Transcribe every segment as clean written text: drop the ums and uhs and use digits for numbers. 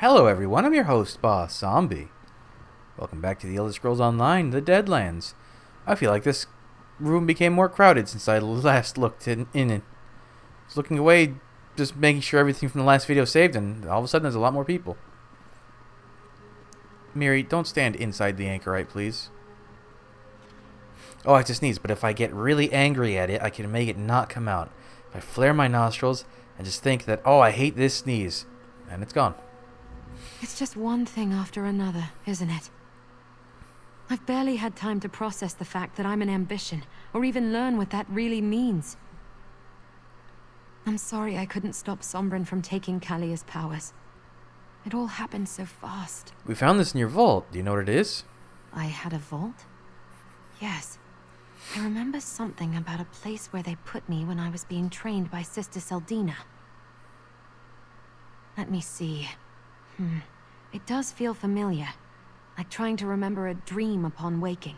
Hello everyone, I'm your host, Boss Zombie. Welcome back to the Elder Scrolls Online, the Deadlands. I feel like this room became more crowded since I last looked in it. I was looking away, just making sure everything from the last video saved, and all of a sudden there's a lot more people. Miri, don't stand inside the anchorite, please. Oh, I have to sneeze, but if I get really angry at it, I can make it not come out. If I flare my nostrils and just think that, oh, I hate this sneeze, and it's gone. It's just one thing after another, isn't it? I've barely had time to process the fact that I'm an ambition, or even learn what that really means. I'm sorry I couldn't stop Sombrin from taking Kalia's powers. It all happened so fast. We found this in your vault. Do you know what it is? I had a vault? Yes. I remember something about a place where they put me when I was being trained by Sister Seldina. Let me see. It does feel familiar, like trying to remember a dream upon waking.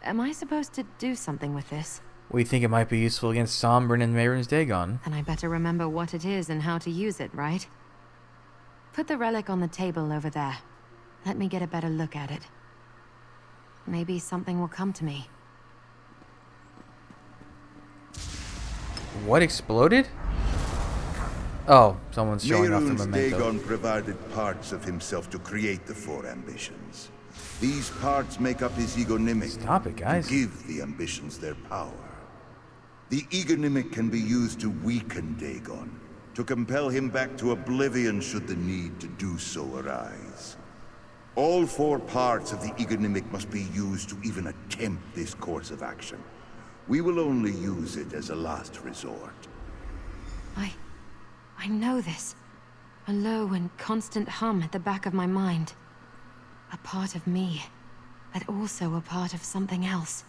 Am I supposed to do something with this? We think it might be useful against Sombrin and Mehrunes Dagon. Then I better remember what it is and how to use it, right? Put the relic on the table over there. Let me get a better look at it. Maybe something will come to me. What exploded? Oh, someone's showing off the Mehrunes memento. Dagon provided parts of himself to create the four ambitions. These parts make up his egonymic. Stop it, guys. To give the ambitions their power. The egonymic can be used to weaken Dagon, to compel him back to oblivion should the need to do so arise. All four parts of the egonymic must be used to even attempt this course of action. We will only use it as a last resort. I know this. A low and constant hum at the back of my mind. A part of me, but also a part of something else.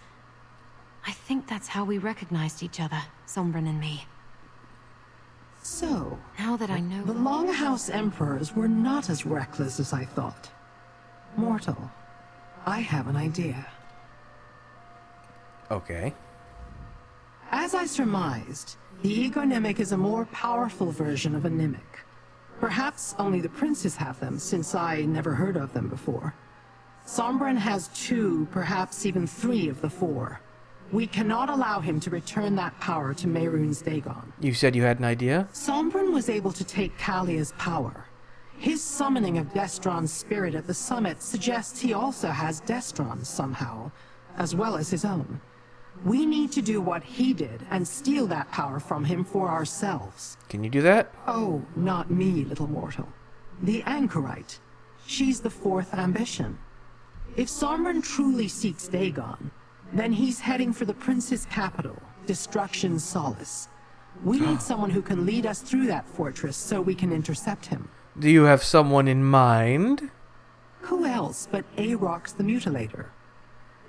I think that's how we recognized each other, Sombrin and me. So, Now that I know... the Longhouse Emperors were not as reckless as I thought. Mortal, I have an idea. Okay. As I surmised, the egonymic is a more powerful version of a Nimic. Perhaps only the princes have them, since I never heard of them before. Sombrin has 2, perhaps even 3 of the 4. We cannot allow him to return that power to Mehrunes Dagon. You said you had an idea? Sombrin was able to take Kalia's power. His summoning of Destron's spirit at the summit suggests he also has Destron's somehow, as well as his own. We need to do what he did and steal that power from him for ourselves. Can you do that? Oh, not me, little mortal. The Anchorite. She's the 4th ambition. If Sombrin truly seeks Dagon, then he's heading for the prince's capital, Destruction's Solace. We need someone who can lead us through that fortress so we can intercept him. Do you have someone in mind? Who else but Aarox the Mutilator?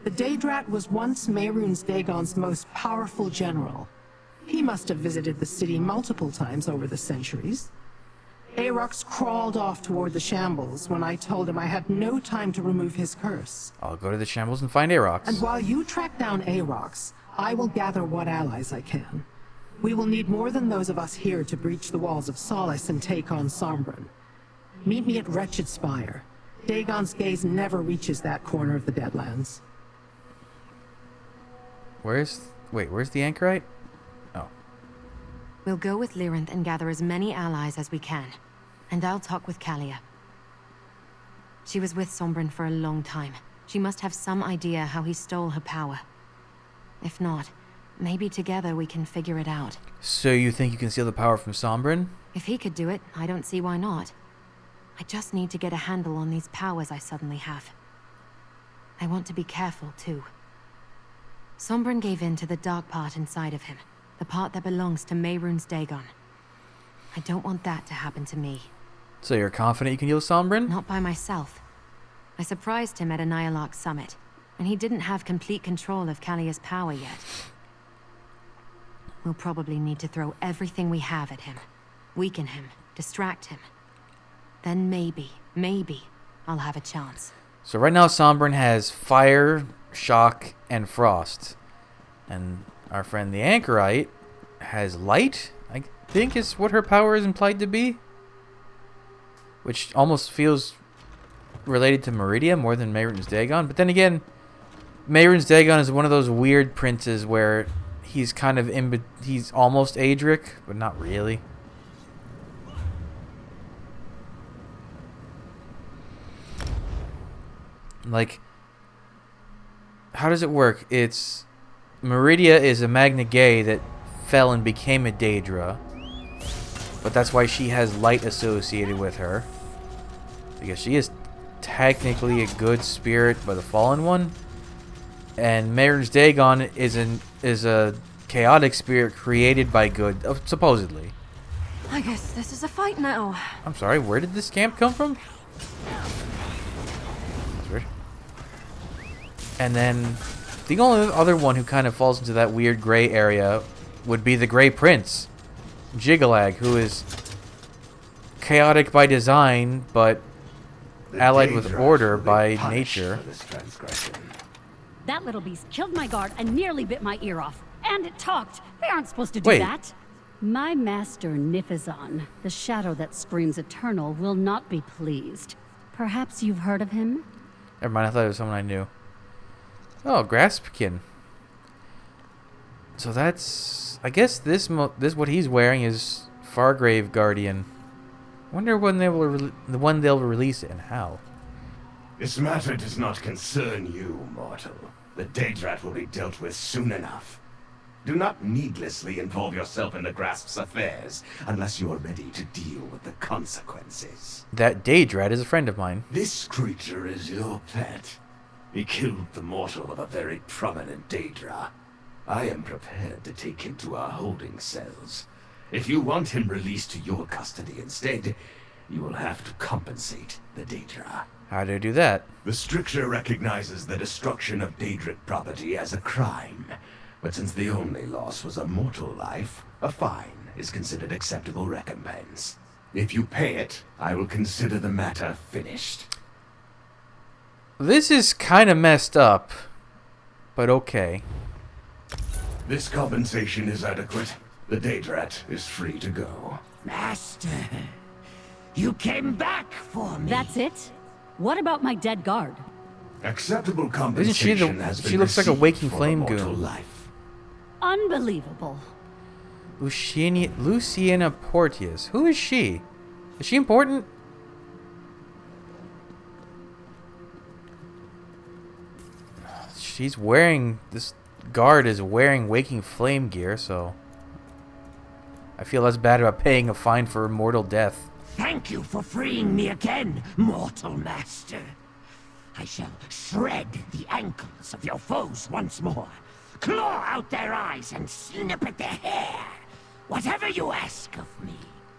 The Daedrat was once Mehrunes Dagon's most powerful general. He must have visited the city multiple times over the centuries. Aarox crawled off toward the shambles when I told him I had no time to remove his curse. I'll go to the shambles and find Aarox. And while you track down Aarox, I will gather what allies I can. We will need more than those of us here to breach the walls of Solace and take on Sombrin. Meet me at Wretched Spire. Dagon's gaze never reaches that corner of the Deadlands. Where's the anchorite? Oh. We'll go with Lyrinth and gather as many allies as we can. And I'll talk with Kalia. She was with Sombrin for a long time. She must have some idea how he stole her power. If not, maybe together we can figure it out. So you think you can steal the power from Sombrin? If he could do it, I don't see why not. I just need to get a handle on these powers I suddenly have. I want to be careful, too. Sombrin gave in to the dark part inside of him, the part that belongs to Mehrunes Dagon. I don't want that to happen to me. So you're confident you can heal Sombrin? Not by myself. I surprised him at Anialak's summit, and he didn't have complete control of Kalia's power yet. We'll probably need to throw everything we have at him. Weaken him, distract him. Then maybe, I'll have a chance. So right now Sombrin has fire, shock, and frost. And our friend the Anchorite has light, I think is what her power is implied to be. which almost feels related to Meridia more than Mehrunes Dagon. But then again, Mehrunes Dagon is one of those weird princes where he's kind of he's almost Adric, but not really. Like, how does it work? It's Meridia is a Magna Gay that fell and became a Daedra, but that's why she has light associated with her, because she is technically a good spirit by the Fallen One, and Mehrunes Dagon is a chaotic spirit created by good, supposedly. I guess this is a fight now. I'm sorry, where did this camp come from? That's weird. And then the only other one who kind of falls into that weird gray area would be the Grey Prince, Jigalag, who is chaotic by design, but allied with order by nature. That little beast killed my guard and nearly bit my ear off. And it talked. They aren't supposed to do Wait. that. My master Nifizon, the shadow that screams eternal, will not be pleased. Perhaps you've heard of him? Never mind, I thought it was someone I knew. Oh, Graspkin. So that's... I guess this what he's wearing is Fargrave Guardian. Wonder when they'll release it and how. This matter does not concern you, mortal. The Daedrat will be dealt with soon enough. Do not needlessly involve yourself in the Grasp's affairs unless you are ready to deal with the consequences. That Daedrat is a friend of mine. This creature is your pet. He killed the mortal of a very prominent Daedra. I am prepared to take him to our holding cells. If you want him released to your custody instead, you will have to compensate the Daedra. How do I do that? The stricture recognizes the destruction of Daedric property as a crime. But since the only loss was a mortal life, a fine is considered acceptable recompense. If you pay it, I will consider the matter finished. This is kind of messed up, but okay. This compensation is adequate. The Daedrat is free to go. Master, you came back for me. That's it? What about my dead guard? Acceptable Isn't compensation has been she looks like a received waking for flame mortal goon. life. Unbelievable. Luciana Porteous. Who is she? Is she important? She's wearing... This guard is wearing waking flame gear, so... I feel less bad about paying a fine for mortal death. Thank you for freeing me again, mortal master. I shall shred the ankles of your foes once more, claw out their eyes and snip at their hair. Whatever you ask of me.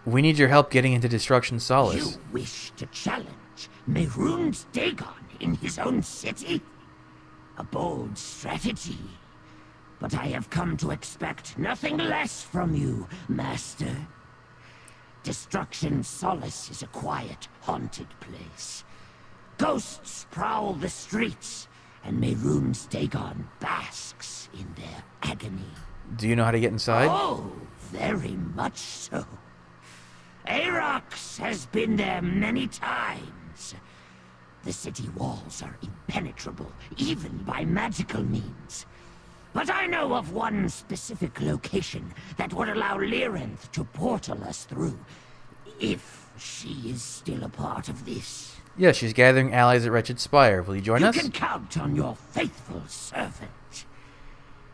We need your help getting into Destruction Solace. You wish to challenge Mehrunes Dagon in his own city? A bold strategy. But I have come to expect nothing less from you, master. Destruction Solace is a quiet, haunted place. Ghosts prowl the streets, and Mehrunes Dagon basks in their agony. Do you know how to get inside? Oh, very much so. Arox has been there many times. The city walls are impenetrable, even by magical means. But I know of one specific location that would allow Lyranth to portal us through, if she is still a part of this. Yeah, she's gathering allies at Wretched Spire. Will you join us? You can count on your faithful servant.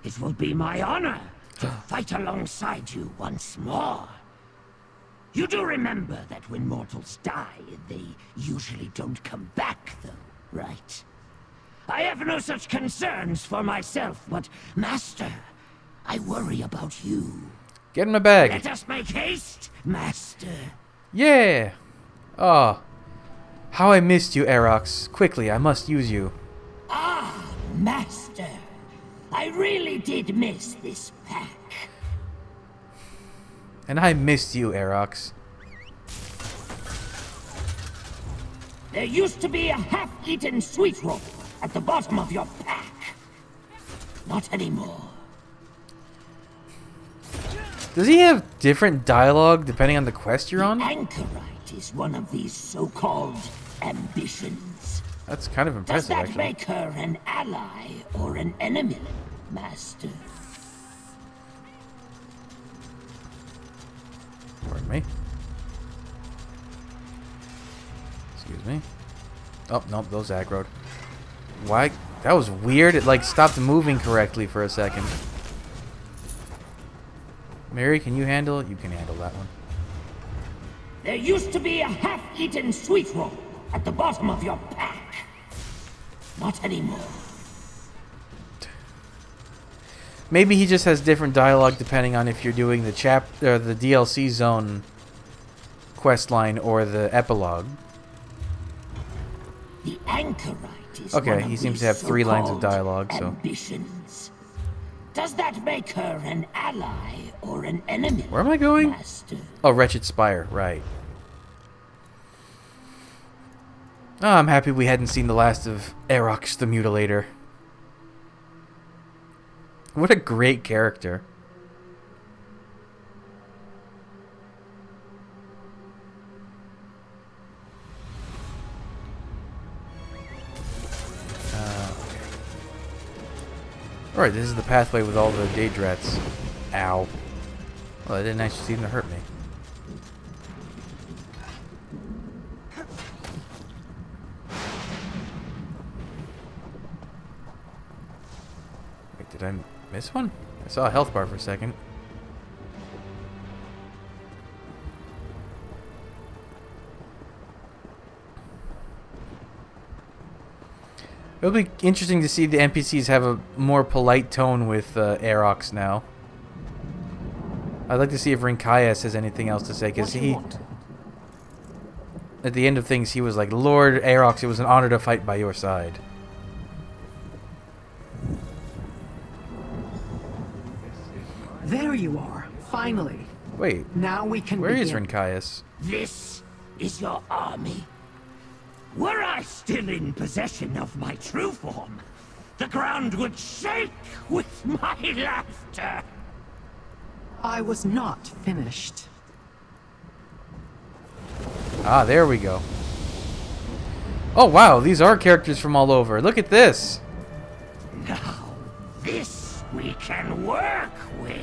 It will be my honor to fight alongside you once more. You do remember that when mortals die, they usually don't come back, though, right? I have no such concerns for myself, but, Master, I worry about you. Get in my bag. Let us make haste, Master. Yeah. Oh. How I missed you, Arox. Quickly, I must use you. Ah, Master. I really did miss this pack. And I missed you, Arox. There used to be a half-eaten sweet roll at the bottom of your pack. Not anymore. Does he have different dialogue depending on the quest you're The on? anchorite is one of these so-called ambitions. That's kind of Does impressive, that actually. make her an ally or an enemy, Master? Pardon me. Excuse me. Oh, nope, those aggroed. Why? That was weird. It, like, stopped moving correctly for a second. Mary, can you handle it? You can handle that one. There used to be a half-eaten sweet roll at the bottom of your pack. Not anymore. Maybe he just has different dialogue depending on if you're doing the the DLC zone quest line or the epilogue. The anchorite is Okay, one of he seems these to have 3 lines of so-called dialogue, so. ambitions. Does that make her an ally or an enemy? Where am I going? Master? Oh, Wretched Spire, right. Oh, I'm happy we hadn't seen the last of Erox the Mutilator. What a great character. Alright, this is the pathway with all the Daedrats. Ow. Well, it didn't actually seem to hurt me. Wait, did I miss one? I saw a health bar for a second. It'll be interesting to see the NPCs have a more polite tone with Aerox now. I'd like to see if Rinkaias has anything else to say, because he... At the end of things, he was like, Lord Aerox, it was an honor to fight by your side. There you are, finally. Wait, Now we can where is begin. Rinkaias? This is your army? Were I still in possession of my true form, the ground would shake with my laughter. I was not finished. Ah, there we go. Oh, wow, these are characters from all over. Look at this. Now, this we can work with.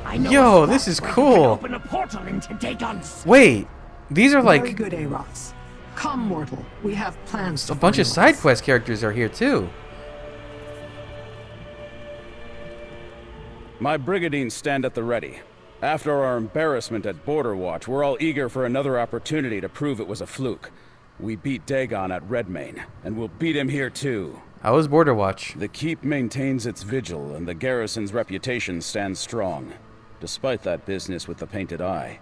I know Yo, a this spot is where you cool. can open a portal into Dagon's. Wait, these are Very like good, Aerox. Come, mortal. We have plans to a bunch of finalize. side quest characters are here too. My brigadines stand at the ready. After our embarrassment at Border Watch, we're all eager for another opportunity to prove it was a fluke. We beat Dagon at Redmane, and we'll beat him here too. How was Border Watch? The keep maintains its vigil, and the garrison's reputation stands strong, despite that business with the Painted Eye.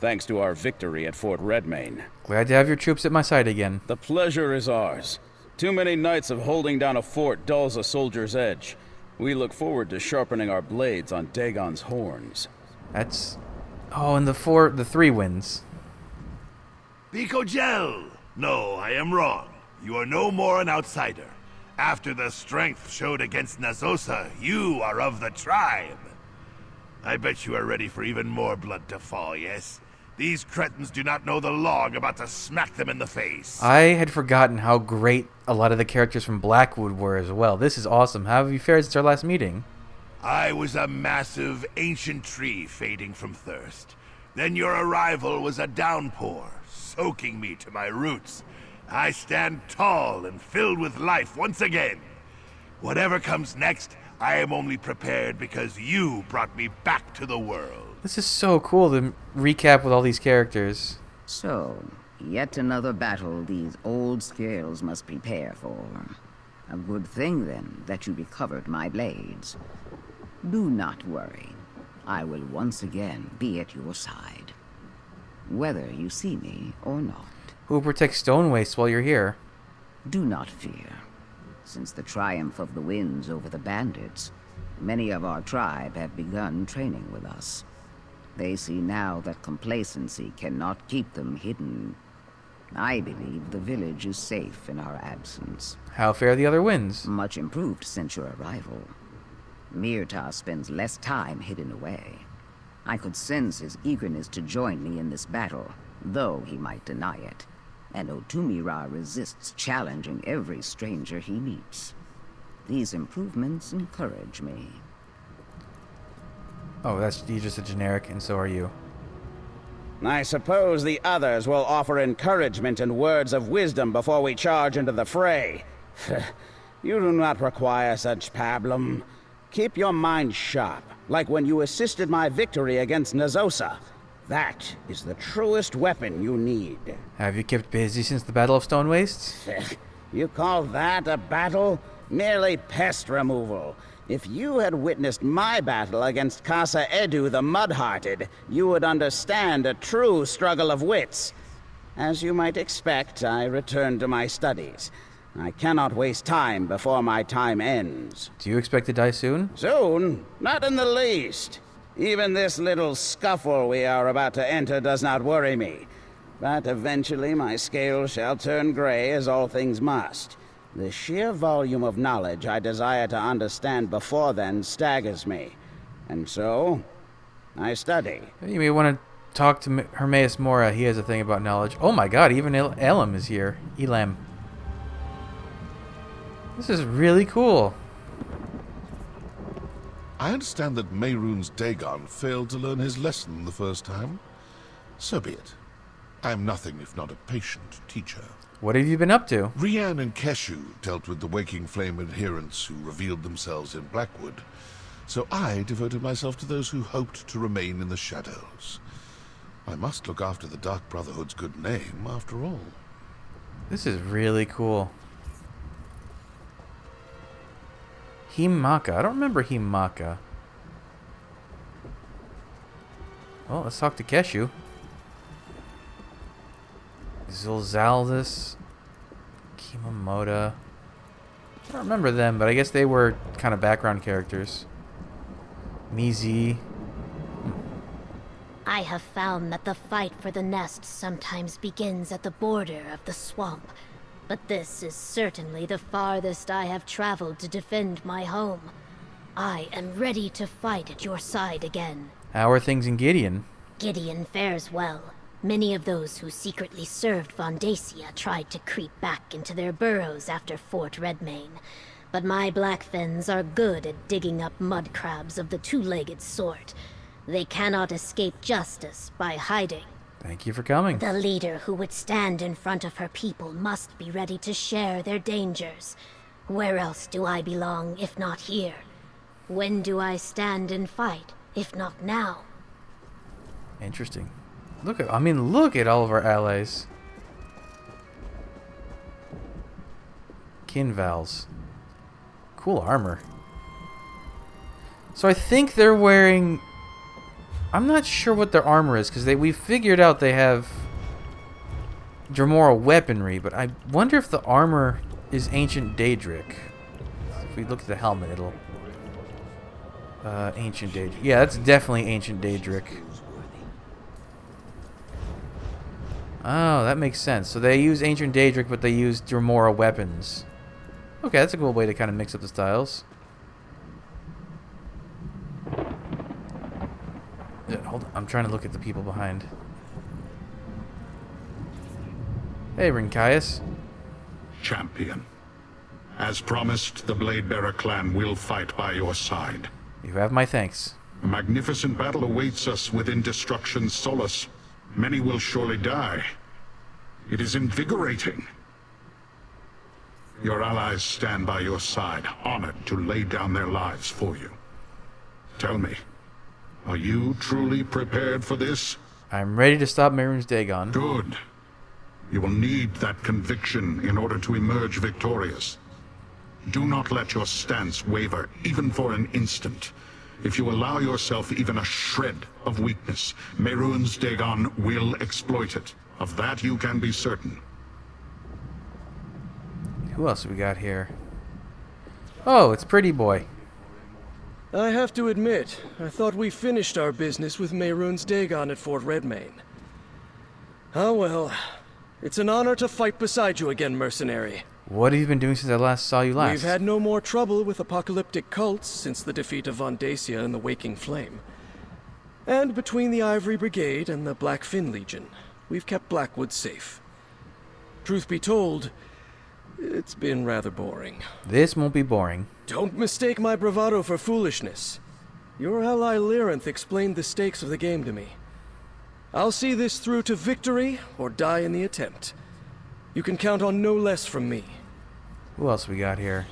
Thanks to our victory at Fort Redmane. Glad to have your troops at my side again. The pleasure is ours. Too many nights of holding down a fort dulls a soldier's edge. We look forward to sharpening our blades on Dagon's horns. That's... Oh, and the 3 wins. Pico Gel! No, I am wrong. You are no more an outsider. After the strength showed against Nazosa, you are of the tribe. I bet you are ready for even more blood to fall, yes? These cretins do not know the law. I'm about to smack them in the face. I had forgotten how great a lot of the characters from Blackwood were as well. This is awesome. How have you fared since our last meeting? I was a massive, ancient tree fading from thirst. Then your arrival was a downpour, soaking me to my roots. I stand tall and filled with life once again. Whatever comes next, I am only prepared because you brought me back to the world. This is so cool to recap with all these characters. So, yet another battle these old scales must prepare for. A good thing, then, that you recovered my blades. Do not worry. I will once again be at your side. Whether you see me or not. Who will protect Stone Waste while you're here? Do not fear. Since the triumph of the winds over the bandits, many of our tribe have begun training with us. They see now that complacency cannot keep them hidden. I believe the village is safe in our absence. How fare the other winds? Much improved since your arrival. Mirta spends less time hidden away. I could sense his eagerness to join me in this battle, though he might deny it. And Otumira resists challenging every stranger he meets. These improvements encourage me. Oh, you're just a generic, and so are you. I suppose the others will offer encouragement and words of wisdom before we charge into the fray. You do not require such pablum. Keep your mind sharp, like when you assisted my victory against Nazosa. That is the truest weapon you need. Have you kept busy since the Battle of Stone Wastes? You call that a battle? Merely pest removal. If you had witnessed my battle against Kasa Edu the Mud-Hearted, you would understand a true struggle of wits. As you might expect, I returned to my studies. I cannot waste time before my time ends. Do you expect to die soon? Soon? Not in the least. Even this little scuffle we are about to enter does not worry me. But eventually my scales shall turn gray, as all things must. The sheer volume of knowledge I desire to understand before then staggers me. And so, I study. You may want to talk to Hermaeus Mora. He has a thing about knowledge. Oh my god, even Elam is here. Elam. This is really cool. I understand that Mehrunes Dagon failed to learn his lesson the first time. So be it. I am nothing if not a patient teacher. What have you been up to? Rian and Keshu dealt with the Waking Flame adherents who revealed themselves in Blackwood, so I devoted myself to those who hoped to remain in the shadows. I must look after the Dark Brotherhood's good name, after all. This is really cool. Himaka. I don't remember Himaka. Well, let's talk to Keshu. Zilzaldus, Kimamoto. I don't remember them, but I guess they were kind of background characters. Mizi. I have found that the fight for the nest sometimes begins at the border of the swamp, but this is certainly the farthest I have traveled to defend my home. I am ready to fight at your side again. How are things in Gideon? Gideon fares well. Many of those who secretly served Vondacia tried to creep back into their burrows after Fort Redmane, but my Blackfens are good at digging up mud crabs of the two-legged sort. They cannot escape justice by hiding. Thank you for coming. The leader who would stand in front of her people must be ready to share their dangers. Where else do I belong, if not here? When do I stand and fight, if not now? Interesting. Look at all of our allies. Kinvals. Cool armor. So I think they're wearing... I'm not sure what their armor is, because we figured out they have Dremora weaponry, but I wonder if the armor is Ancient Daedric. If we look at the helmet, it'll... Ancient Daedric. Yeah, that's definitely Ancient Daedric. Oh, that makes sense. So they use Ancient Daedric, but they use Dremora weapons. Okay, that's a cool way to kind of mix up the styles. Yeah, hold on. I'm trying to look at the people behind. Hey, Rinkaius. Champion. As promised, the Bladebearer clan will fight by your side. You have my thanks. A magnificent battle awaits us within Destruction's solace. Many will surely die. It is invigorating. Your allies stand by your side, honored to lay down their lives for you. Tell me, are you truly prepared for this? I'm ready to stop Mehrunes Dagon. Good. You will need that conviction in order to emerge victorious. Do not let your stance waver, even for an instant. If you allow yourself even a shred of weakness, Mehrunes Dagon will exploit it. Of that you can be certain. Who else we got here? Oh, it's Pretty Boy. I have to admit, I thought we finished our business with Mehrunes Dagon at Fort Redmane. Oh well. It's an honor to fight beside you again, mercenary. What have you been doing since I last saw you last? We've had no more trouble with apocalyptic cults since the defeat of Vondacia and the Waking Flame. And between the Ivory Brigade and the Black Fin Legion, we've kept Blackwood safe. Truth be told, it's been rather boring. This won't be boring. Don't mistake my bravado for foolishness. Your ally Lyranth explained the stakes of the game to me. I'll see this through to victory or die in the attempt. You can count on no less from me. Who else we got here?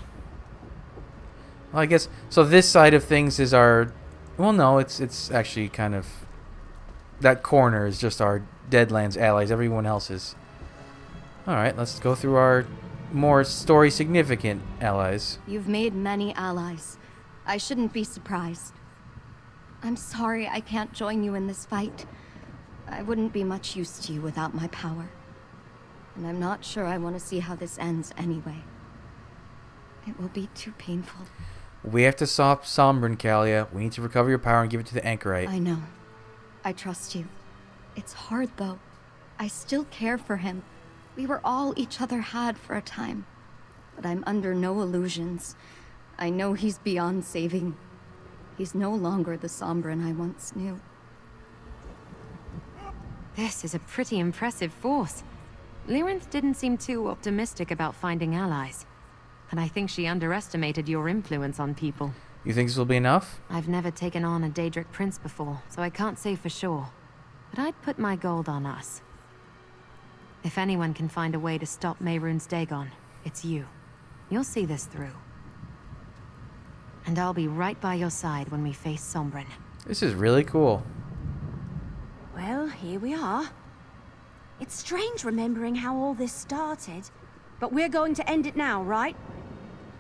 Well, I guess so. This side of things is our. Well, no, it's actually kind of. That corner is just our Deadlands allies. Everyone else is. All right, let's go through our more story significant allies. You've made many allies. I shouldn't be surprised. I'm sorry I can't join you in this fight. I wouldn't be much use to you without my power. And I'm not sure I want to see how this ends anyway. It will be too painful. We have to stop Sombrin, Kalia. We need to recover your power and give it to the Anchorite. I know. I trust you. It's hard, though. I still care for him. We were all each other had for a time. But I'm under no illusions. I know he's beyond saving. He's no longer the Sombrin I once knew. This is a pretty impressive force. Lyranth didn't seem too optimistic about finding allies. And I think she underestimated your influence on people. You think this will be enough? I've never taken on a Daedric prince before, so I can't say for sure. But I'd put my gold on us. If anyone can find a way to stop Mehrunes Dagon, it's you. You'll see this through. And I'll be right by your side when we face Sombrin. This is really cool. Well, here we are. It's strange remembering how all this started, but we're going to end it now, right?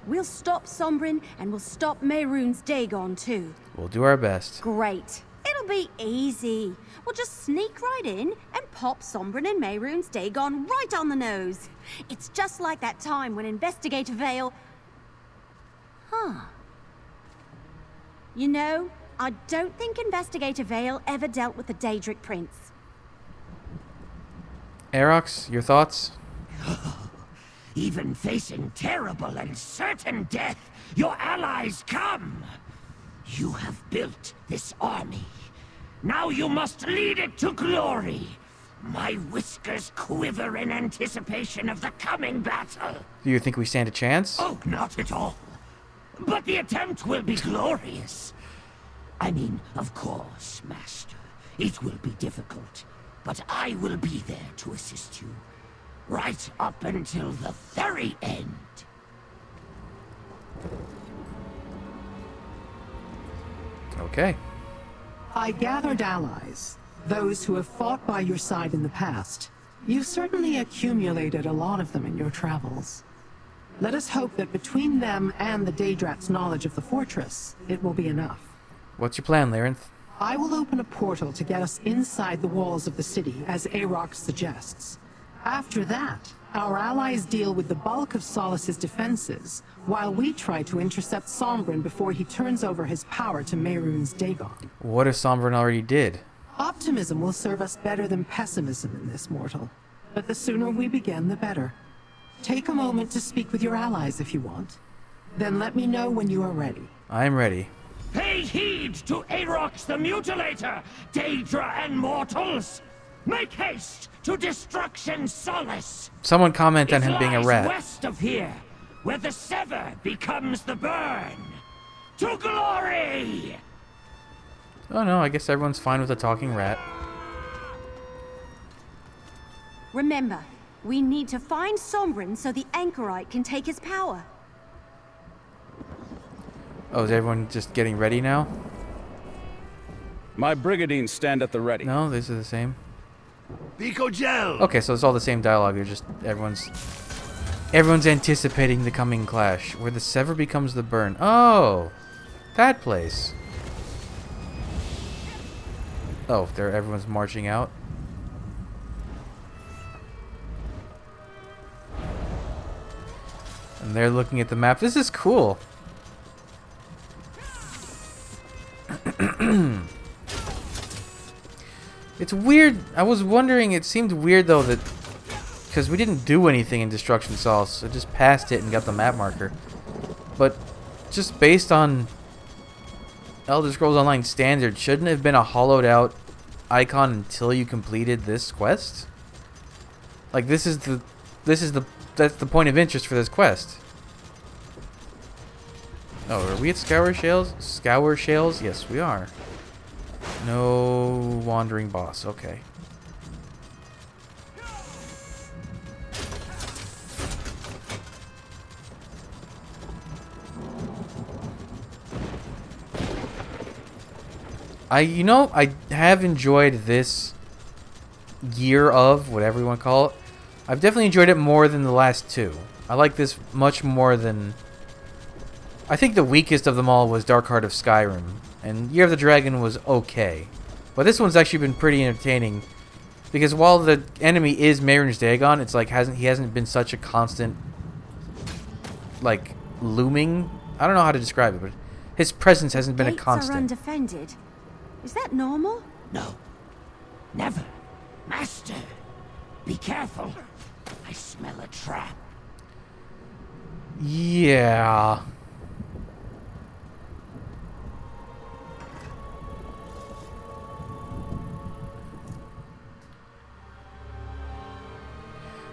We'll stop Sombrin, and we'll stop Mehrunes Dagon too. We'll do our best. Great. It'll be easy. We'll just sneak right in and pop Sombrin and Mehrunes Dagon right on the nose. It's just like that time when Investigator Vale... Huh. You know, I don't think Investigator Vale ever dealt with the Daedric Prince. Aerox, your thoughts? Even facing terrible and certain death, your allies come. You have built this army. Now you must lead it to glory. My whiskers quiver in anticipation of the coming battle. Do you think we stand a chance? Oh, not at all. But the attempt will be glorious. I mean, of course, Master. It will be difficult, but I will be there to assist you. Right up until the very end. Okay. I gathered allies, those who have fought by your side in the past. You've certainly accumulated a lot of them in your travels. Let us hope that between them and the Daedrat's knowledge of the fortress, it will be enough. What's your plan, Lyranth? I will open a portal to get us inside the walls of the city, as Aerox suggests. After that, our allies deal with the bulk of Solus's defenses, while we try to intercept Sombrin before he turns over his power to Mehrunes Dagon. What if Sombrin already did? Optimism will serve us better than pessimism in this, mortal. But the sooner we begin, the better. Take a moment to speak with your allies if you want. Then let me know when you are ready. I'm ready. Pay heed to Aerox the Mutilator, Daedra and mortals! Make haste to Destruction Solace! Someone comment on him being a rat. West of here, where the Sever becomes the Burn! To glory! Oh no, I guess everyone's fine with a talking rat. Remember, we need to find Sombrin so the Anchorite can take his power. Oh, is everyone just getting ready now? My brigadines stand at the ready. No, these are the same. Pico Gel! Okay, so it's all the same dialogue. They're just everyone's anticipating the coming clash, where the Sever becomes the Burn. Oh, that place. Oh, everyone's marching out. And they're looking at the map. This is cool. It's weird. I was wondering, it seemed weird though that because we didn't do anything in Destruction Solace, so just passed it and got the map marker. But just based on Elder Scrolls Online standard, shouldn't it have been a hollowed out icon until you completed this quest? Like this is the that's the point of interest for this quest. Oh, are we at Scour Shales? Scour Shales? Yes, we are. No wandering boss. Okay. I have enjoyed this year of whatever you want to call it. I've definitely enjoyed it more than the last two. I like this much more than... I think the weakest of them all was Dark Heart of Skyrim, and Year of the Dragon was okay. But this one's actually been pretty entertaining, because while the enemy is Mehrunes Dagon, it's like he hasn't been such a constant, like, looming. I don't know how to describe it, but his presence hasn't been a Gates constant. are undefended. Is that normal? No. Never. Master, be careful. I smell a trap. Yeah.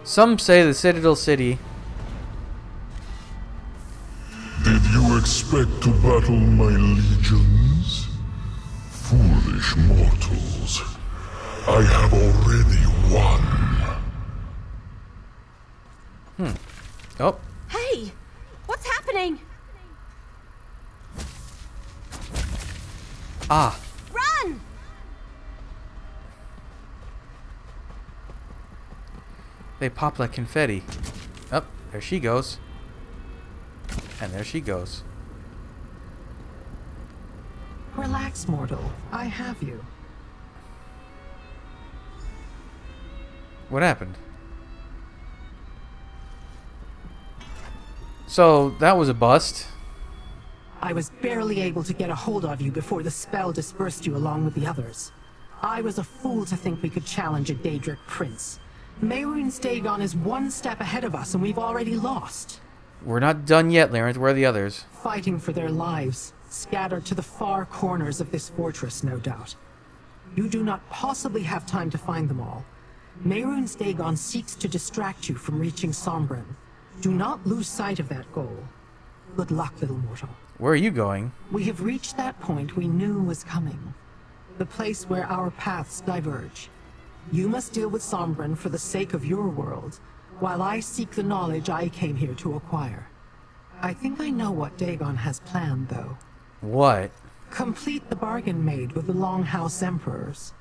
Some say the Citadel City... Did you expect to battle my legions? Foolish mortals. I have already won. Oh. Hey! What's happening? Ah. Run! They pop like confetti. Oh, there she goes. And there she goes. Relax, mortal. I have you. What happened? So, that was a bust. I was barely able to get a hold of you before the spell dispersed you along with the others. I was a fool to think we could challenge a Daedric prince. Mehrunes Dagon is one step ahead of us and we've already lost. We're not done yet, Larenth. Where are the others? Fighting for their lives, scattered to the far corners of this fortress, no doubt. You do not possibly have time to find them all. Mehrunes Dagon seeks to distract you from reaching Sombren. Do not lose sight of that goal. Good luck, little mortal. Where are you going? We have reached that point we knew was coming. The place where our paths diverge. You must deal with Sombren for the sake of your world, while I seek the knowledge I came here to acquire. I think I know what Dagon has planned, though. What? Complete the bargain made with the Longhouse Emperors.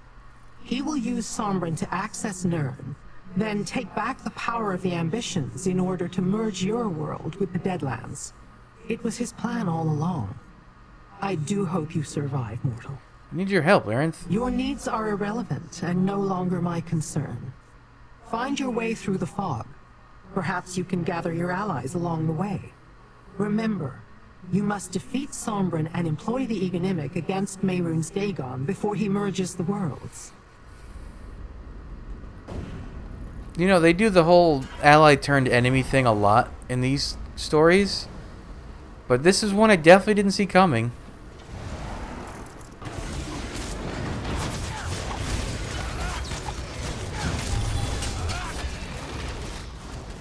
He will use Sombren to access Nirn, then take back the power of the Ambitions in order to merge your world with the Deadlands. It was his plan all along. I do hope you survive, mortal. I need your help, Larenth. Your needs are irrelevant and no longer my concern. Find your way through the fog. Perhaps you can gather your allies along the way. Remember, you must defeat Sombren and employ the Egonimic against Mehrunes Dagon before he merges the worlds. You know, they do the whole ally turned enemy thing a lot in these stories. But this is one I definitely didn't see coming.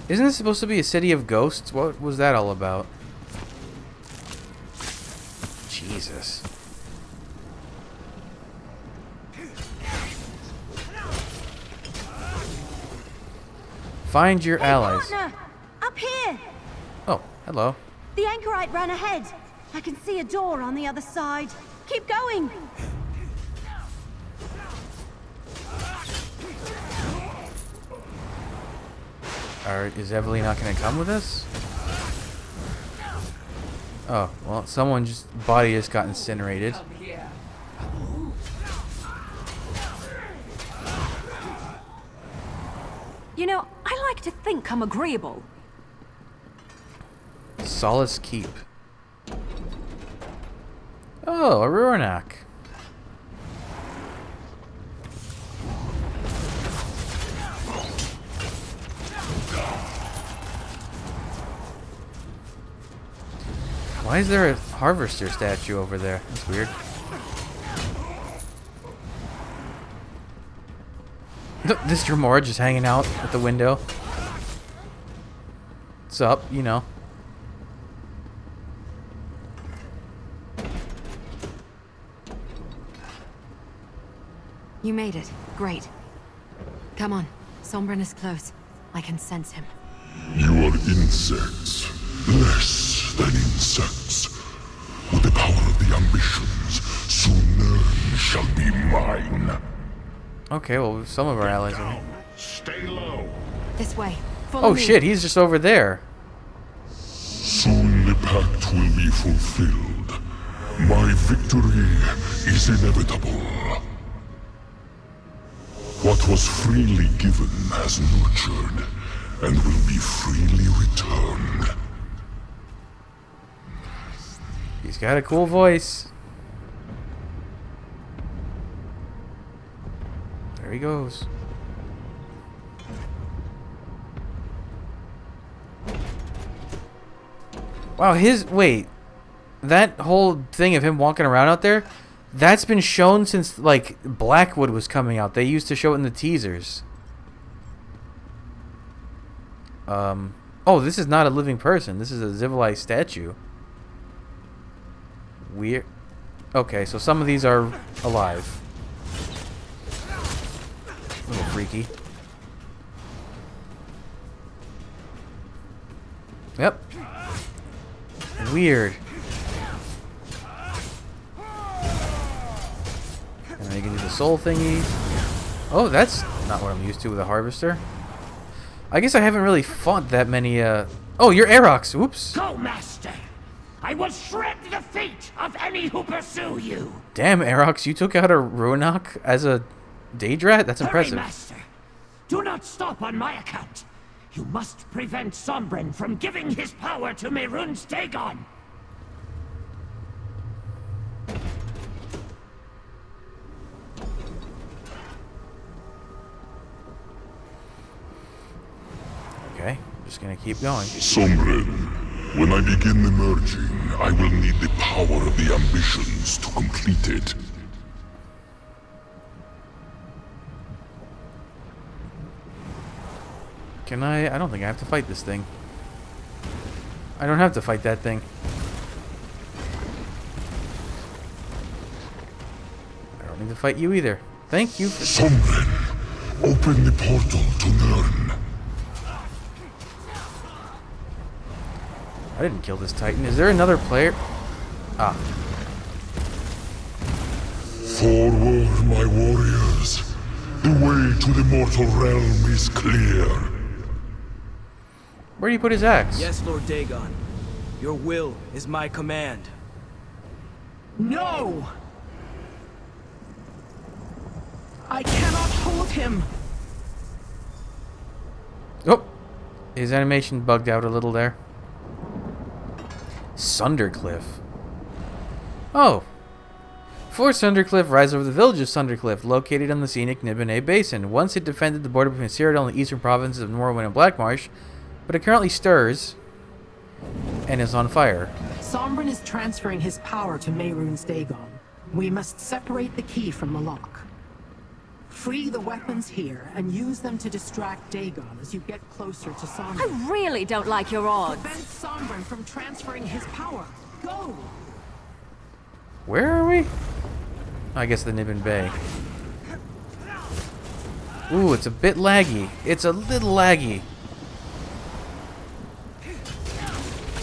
Isn't this supposed to be a city of ghosts? What was that all about? Jesus. Find your allies. Partner! Up here! Oh, hello. The anchorite ran ahead. I can see a door on the other side. Keep going! Is Evelyn not going to come with us? Oh, well, someone's body just got incinerated. You know, I like to think I'm agreeable. Solace Keep. Oh, a Ruarnak. Why is there a harvester statue over there? That's weird. This Dremora just hanging out at the window. What's up, you know? You made it. Great. Come on. Sombrin is close. I can sense him. You are insects. Less than insects. With the power of the ambitions, soon Nern shall be mine. Okay, well, some of our allies are... Stay low. This way. Follow Oh me. shit, he's just over there. Soon the pact will be fulfilled. My victory is inevitable. What was freely given has nurtured, and will be freely returned. He's got a cool voice. There he goes. Wow, wait. That whole thing of him walking around out there, that's been shown since, like, Blackwood was coming out. They used to show it in the teasers. Oh, this is not a living person. This is a civilized statue. Weird. Okay, so some of these are alive. A little freaky. Yep. Weird. And you can do the soul thingy. Oh, that's not what I'm used to with a harvester. I guess I haven't really fought that many, Oh, you're Aerox. Oops. Go, Master! I will shred the feet of any who pursue you! Damn, Aerox, you took out a Roanoke as a Daedrat? That's impressive. Hurry, Master! Do not stop on my account! You must prevent Sombrin from giving his power to Mehrunes Dagon! Okay, I'm just gonna keep going. Sombrin, when I begin the merging, I will need the power of the ambitions to complete it. Can I don't think I have to fight this thing. I don't have to fight that thing. I don't need to fight you either. Thank you for... Sombrin, open the portal to Nern. I didn't kill this Titan. Is there another player? Ah. Forward, my warriors. The way to the mortal realm is clear. Where do you put his axe? Yes, Lord Dagon. Your will is my command. No! I cannot hold him! Oh! His animation bugged out a little there. Sundercliff. Oh! Fort Sundercliff rises over the village of Sundercliff, located on the scenic Nibene Basin. Once it defended the border between Cyrodiil and the eastern provinces of Morrowind and Blackmarsh, but it currently stirs and is on fire. Sombrin is transferring his power to Mehrunes Dagon. We must separate the key from the lock. Free the weapons here and use them to distract Dagon as you get closer to Sombrin. I really don't like your odds. Prevent Sombrin from transferring his power. Go! Where are we? I guess the Nibben Bay. Ooh, it's a bit laggy. It's a little laggy.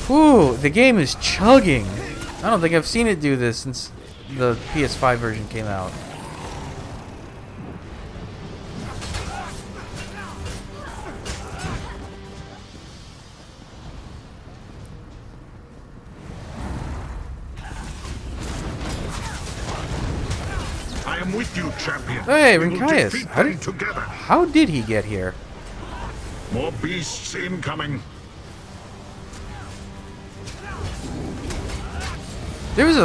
Ooh, the game is chugging. I don't think I've seen it do this since the PS5 version came out. I am with you, champion. Hey, We will Rinkias. defeat them together. How did he get here? More beasts incoming. There was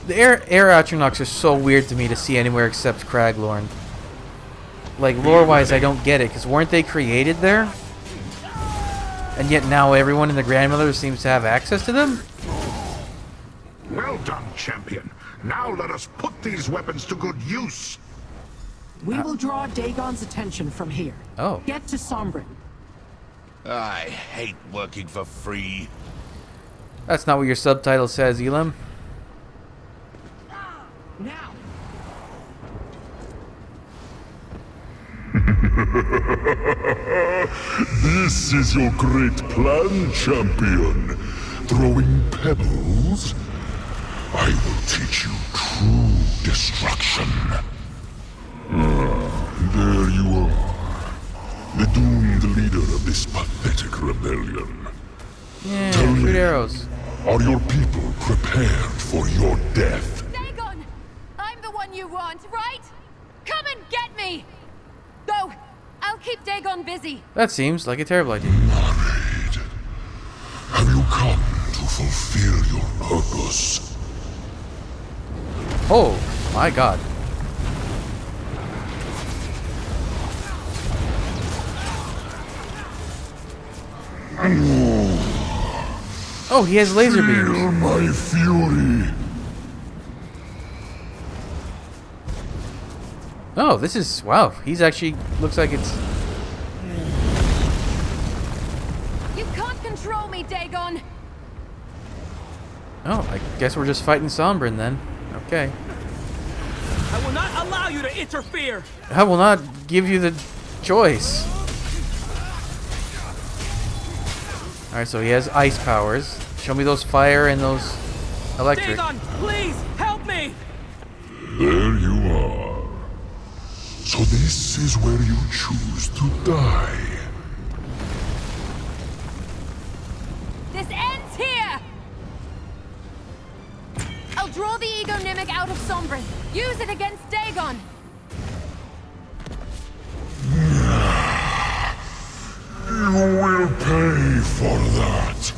the air Atronachs are so weird to me to see anywhere except Craglorn. Like, lore-wise, I don't get it, because weren't they created there? And yet now everyone in the Grandmother seems to have access to them? Well done, champion. Now let us put these weapons to good use. We will draw Dagon's attention from here. Oh. Get to Sombrin. I hate working for free. That's not what your subtitle says, Elam. Now! This is your great plan, champion. Throwing pebbles? I will teach you true destruction. There you are. The doomed leader of this pathetic rebellion. Yeah, Tell shoot me, arrows. are your people prepared for your death? Dagon! I'm the one you want, right? Come and get me! Go! I'll keep Dagon busy. That seems like a terrible idea. Have you come to fulfill your purpose? Oh, my God. Oh, he has laser beams. Feel my fury. Oh, this is... Wow, he's actually... Looks like it's... You can't control me, Dagon! Oh, I guess we're just fighting Sombrin then. Okay. I will not allow you to interfere! I will not give you the choice. Alright, so he has ice powers. Show me those fire and those electric. Dagon, please, help me! There you are. So this is where you choose to die. This ends here! I'll draw the Ego Nimic out of Sombrin. Use it against Dagon! You will pay for that.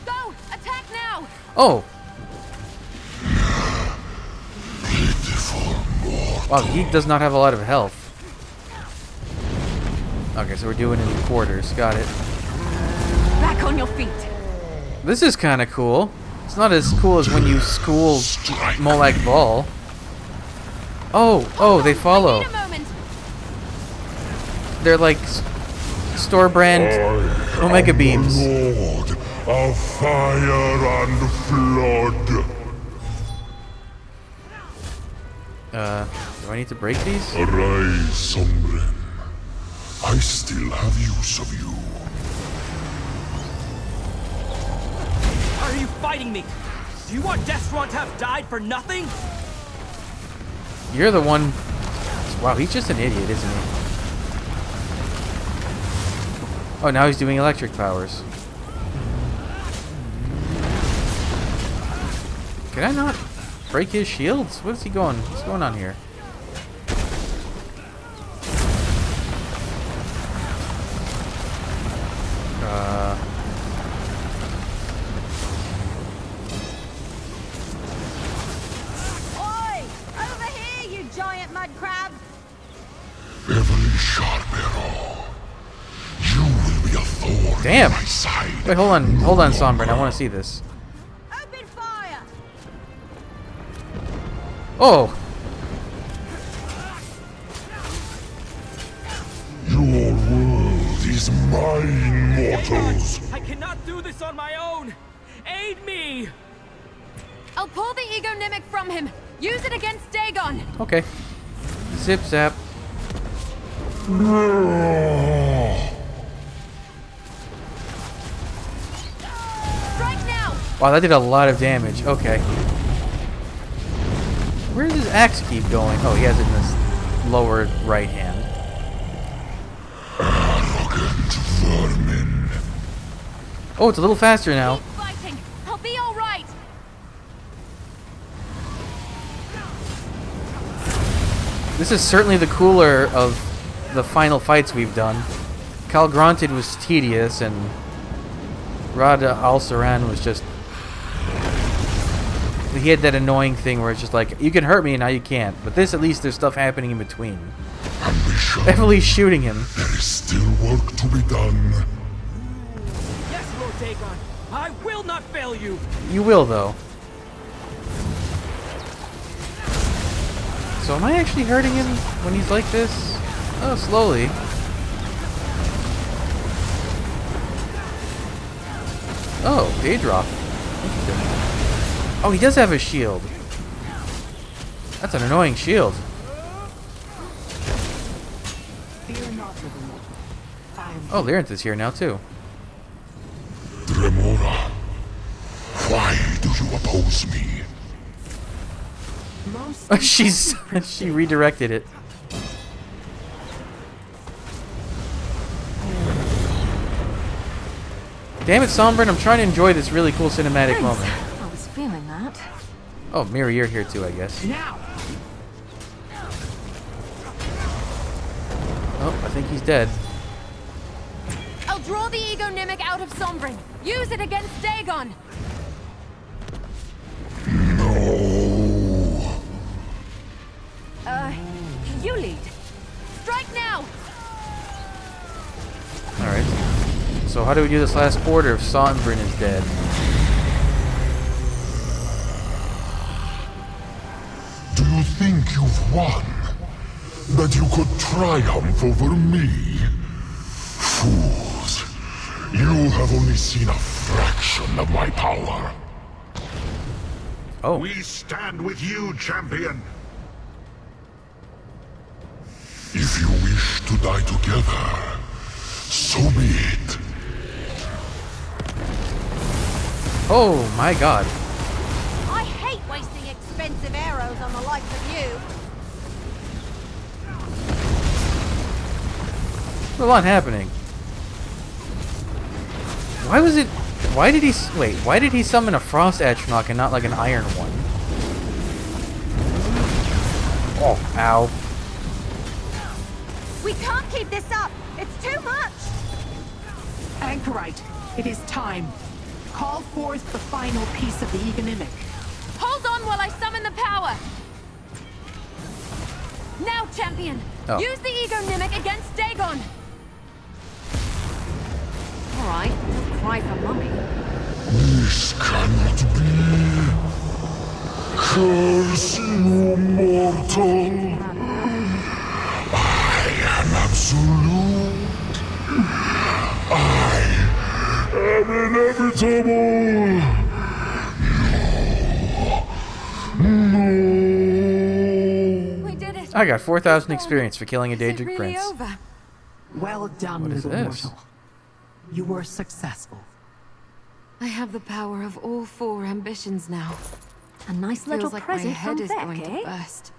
Go! Attack now! Oh! Pitiful mortal. Wow, he does not have a lot of health. Okay, so we're doing it in quarters. Got it. Back on your feet! This is kind of cool. It's not as cool as when you school Molag Bal. Oh, they follow. Wait a moment! They're like store brand Omega beams. Lord of fire and flood. Do I need to break these? Arise, Sombrin. I still have use of you. Why are you fighting me? Do you want Destron to have died for nothing? You're the one... Wow, he's just an idiot, isn't he? Oh, now he's doing electric powers. Can I not break his shields? What's he going? What's going on here? Oi! Over here, you giant mud crab! Beverly Sharpero. You will be a thorn Damn! in my side. Wait, hold on, Sombrin. I want to see this. Open fire! Oh! Your world is mine, mortals. I cannot do this on my own! Aid me! I'll pull the Ego Nimic from him. Use it against Dagon. Okay. Zip zap. Strike now! Wow, that did a lot of damage. Okay. Where does his axe keep going? Oh, he has it in this lower right hand. Arrogant vermin. Oh, it's a little faster now. Keep fighting. I'll be all right. This is certainly the cooler of the final fights we've done. Kal Granted was tedious, and Rada Al Saran was just... He had that annoying thing where it's just like, you can hurt me and now you can't. But this, at least, there's stuff happening in between. Ambition. Beverly's shooting him. There is still work to be done. Yes, Lord Dagon. I will not fail you. You will, though. So am I actually hurting him when he's like this? Oh, slowly. Oh, Daedra. Interesting. Oh, he does have a shield. That's an annoying shield. Oh, Lyrinth is here now too. Dremora, why do you oppose me? She redirected it. Damn it, Sombrin, I'm trying to enjoy this really cool cinematic moment. I was feeling that. Oh, Mira, you're here too, I guess. Now. Oh, I think he's dead. I'll draw the Ego Nimic out of Sombrin. Use it against Dagon. No. You lead. Strike now. Alright. So how do we do this last quarter if Sombrin is dead? Do you think you've won? That you could triumph over me? Fools. You have only seen a fraction of my power. Oh. We stand with you, champion. If you wish to die together, so be it. Oh my god. I hate wasting expensive arrows on the likes of you. There's a lot happening. Why did he summon a Frost Atronach and not like an Iron one? Oh, ow. We can't keep this up. It's too much. Anchorite, it is time. Call forth the final piece of the Egonimic. Hold on while I summon the power. Now, champion. Oh. Use the Ego Nimic against Dagon. All right, don't cry for mummy. This cannot be. Curse you, mortal. I am absolute. I am inevitable. No. We did it. I got 4,000 experience for killing a Is it Daedric really prince. over? Well done, What is little this? mortal. You were successful. I have the power of all 4 ambitions now. A nice little Feels like present my head from is Beck, going eh? to burst.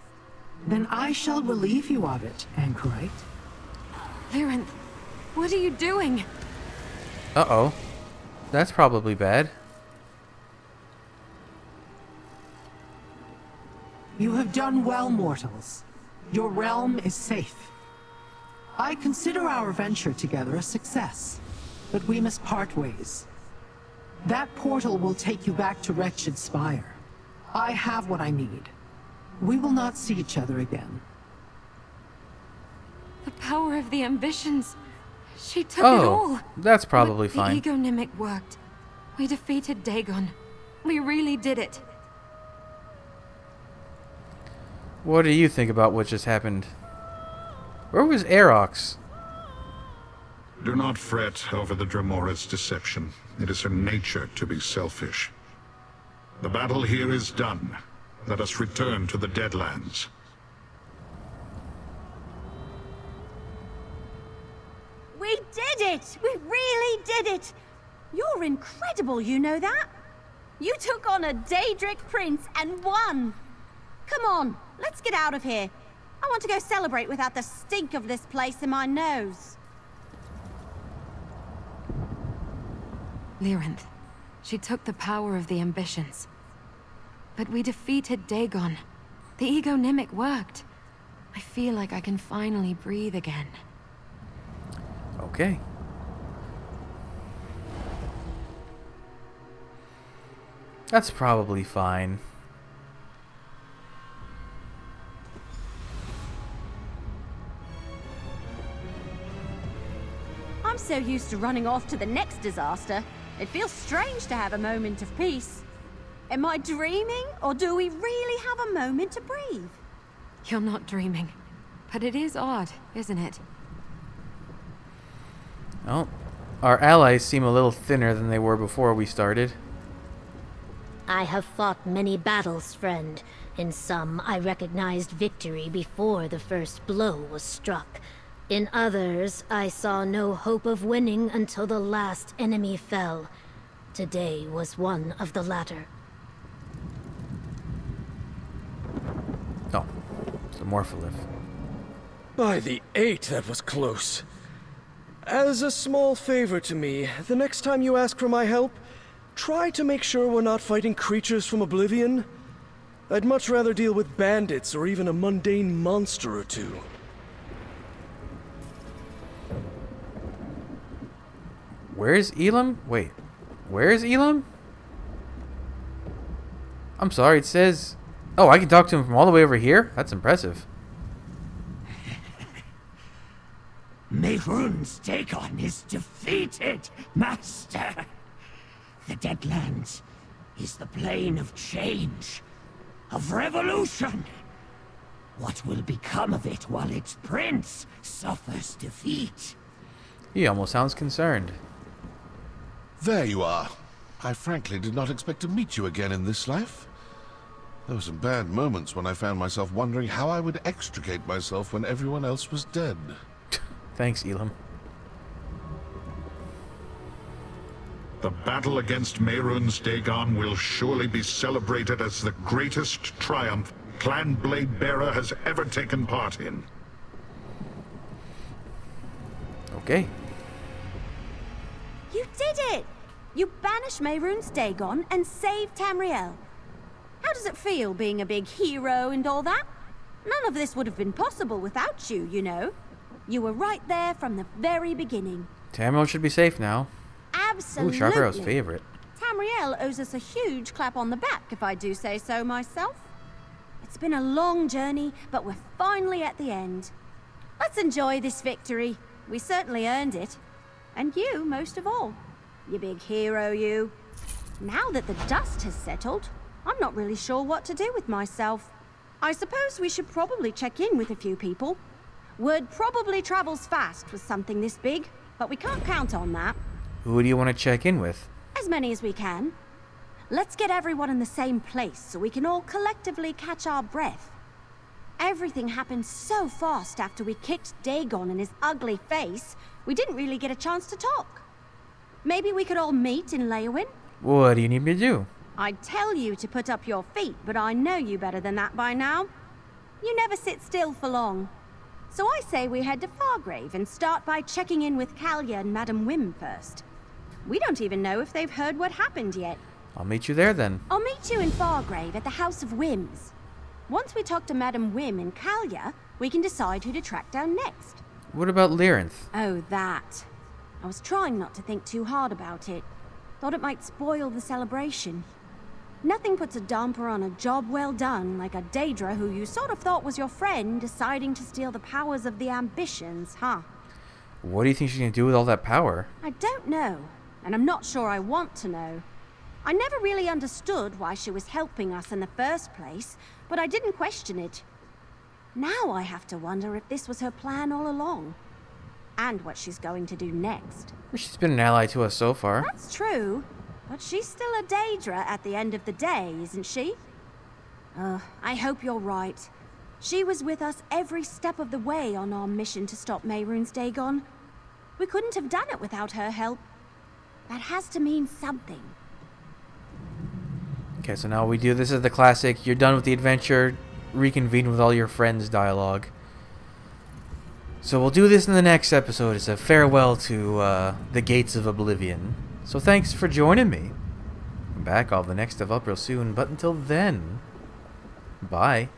Then I shall relieve you of it, Anchorite. Lyrinth, what are you doing? Uh-oh. That's probably bad. You have done well, mortals. Your realm is safe. I consider our venture together a success, but we must part ways. That portal will take you back to Wretched Spire. I have what I need. We will not see each other again. The power of the ambitions. She took it all. That's probably But fine. The Ego Nimic worked. We defeated Dagon. We really did it. What do you think about what just happened? Where was Aerox? Do not fret over the Dremora's deception. It is her nature to be selfish. The battle here is done. Let us return to the Deadlands. We did it! We really did it! You're incredible, you know that? You took on a Daedric prince and won! Come on, let's get out of here. I want to go celebrate without the stink of this place in my nose. Lyrinth. She took the power of the ambitions. But we defeated Dagon. The Ego Nimic worked. I feel like I can finally breathe again. Okay. That's probably fine. I'm so used to running off to the next disaster. It feels strange to have a moment of peace. Am I dreaming, or do we really have a moment to breathe? You're not dreaming. But it is odd, isn't it? Oh, our allies seem a little thinner than they were before we started. I have fought many battles, friend. In some, I recognized victory before the first blow was struck. In others, I saw no hope of winning until the last enemy fell. Today was one of the latter. Oh, it's a morpholith. By the 8, that was close. As a small favor to me, the next time you ask for my help, try to make sure we're not fighting creatures from Oblivion. I'd much rather deal with bandits or even a mundane monster or two. Where's Elam? Wait, where is Elam? I'm sorry, it says... Oh, I can talk to him from all the way over here? That's impressive. Mehrunes Dagon is defeated, Master. The Deadlands is the plane of change, of revolution. What will become of it while its prince suffers defeat? He almost sounds concerned. There you are. I frankly did not expect to meet you again in this life. There were some bad moments when I found myself wondering how I would extricate myself when everyone else was dead. Thanks, Elam. The battle against Mehrunes Dagon will surely be celebrated as the greatest triumph Clan Blade Bearer has ever taken part in. Okay. You did it! You banished Mehrunes Dagon and saved Tamriel. How does it feel being a big hero and all that? None of this would have been possible without you, you know. You were right there from the very beginning. Tamriel should be safe now. Absolutely. Ooh, Sharp Arrow's favorite. Tamriel owes us a huge clap on the back, if I do say so myself. It's been a long journey, but we're finally at the end. Let's enjoy this victory. We certainly earned it. And you, most of all. You big hero, you. Now that the dust has settled, I'm not really sure what to do with myself. I suppose we should probably check in with a few people. Word probably travels fast with something this big, but we can't count on that. Who do you want to check in with? As many as we can. Let's get everyone in the same place so we can all collectively catch our breath. Everything happened so fast after we kicked Dagon in his ugly face, we didn't really get a chance to talk. Maybe we could all meet in Leowyn? What do you need me to do? I'd tell you to put up your feet, but I know you better than that by now. You never sit still for long. So I say we head to Fargrave and start by checking in with Kalia and Madam Wim first. We don't even know if they've heard what happened yet. I'll meet you there then. I'll meet you in Fargrave at the House of Wims. Once we talk to Madam Wim and Kalia, we can decide who to track down next. What about Lyrinth? Oh, that. I was trying not to think too hard about it. Thought it might spoil the celebration. Nothing puts a damper on a job well done like a Daedra who you sort of thought was your friend deciding to steal the powers of the ambitions, huh? What do you think she's going to do with all that power? I don't know, and I'm not sure I want to know. I never really understood why she was helping us in the first place, but I didn't question it. Now I have to wonder if this was her plan all along. And what she's going to do next. She's been an ally to us so far. That's true. But she's still a Daedra at the end of the day, isn't she? I hope you're right. She was with us every step of the way on our mission to stop Mehrunes Dagon. We couldn't have done it without her help. That has to mean something. Okay, so now we do this is the classic, you're done with the adventure, reconvene with all your friends dialogue. So we'll do this in the next episode. It's a farewell to the Gates of Oblivion. So thanks for joining me. I'm back. I'll have the next stuff up real soon. But until then, bye.